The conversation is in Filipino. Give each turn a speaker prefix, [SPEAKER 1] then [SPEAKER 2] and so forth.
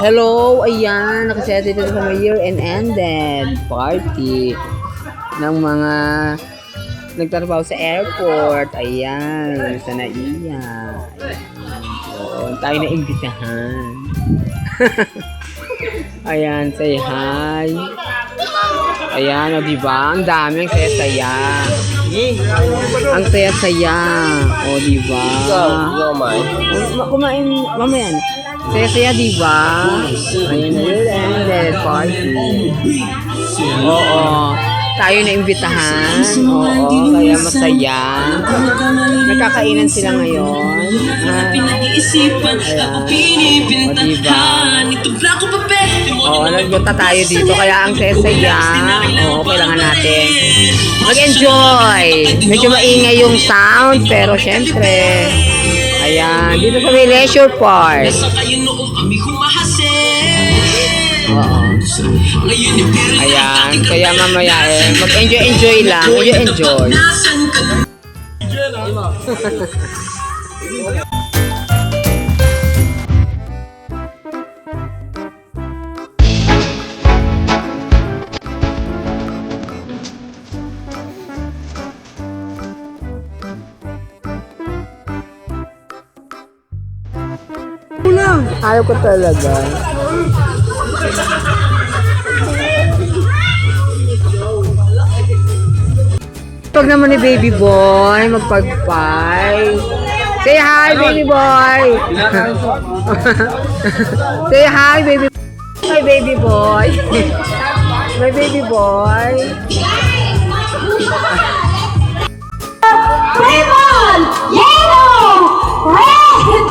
[SPEAKER 1] Hello, ayan, nakasete dito sa may year-end ended party ng mga nagtrabaho sa airport. Ayan, sa Naiya. Ayan, tayo na imbitahan. Ayan, say hi. Ayan, o diba? Ang dami, ang saya-saya. Ang saya-saya. O diba? Kumain, mamaya. Saya-saya, diba? Ayan na year-ended party. Oo. Tayo na imbitahan. Oo, kaya masaya. Nagkakainan sila ngayon.
[SPEAKER 2] Pinag-iisipan ako pinipintahan itong blako papel.
[SPEAKER 1] Oo, nagpunta tayo dito. Kaya ang saya-saya. Oo, kailangan natin mag-enjoy. Medyo maingay yung sound. Pero syempre, ayan, dito sa may leisure park.
[SPEAKER 2] Nasa kayo noong kami humahasin.
[SPEAKER 1] Oo. Ayan, kaya mamaya mag-enjoy lang. Enjoy. Ayaw ko talaga. Pag naman ni baby boy, magpagpay. Say hi, baby boy. Say hi, baby. Hi, baby boy. My baby boy.
[SPEAKER 3] Lemon, yellow, red,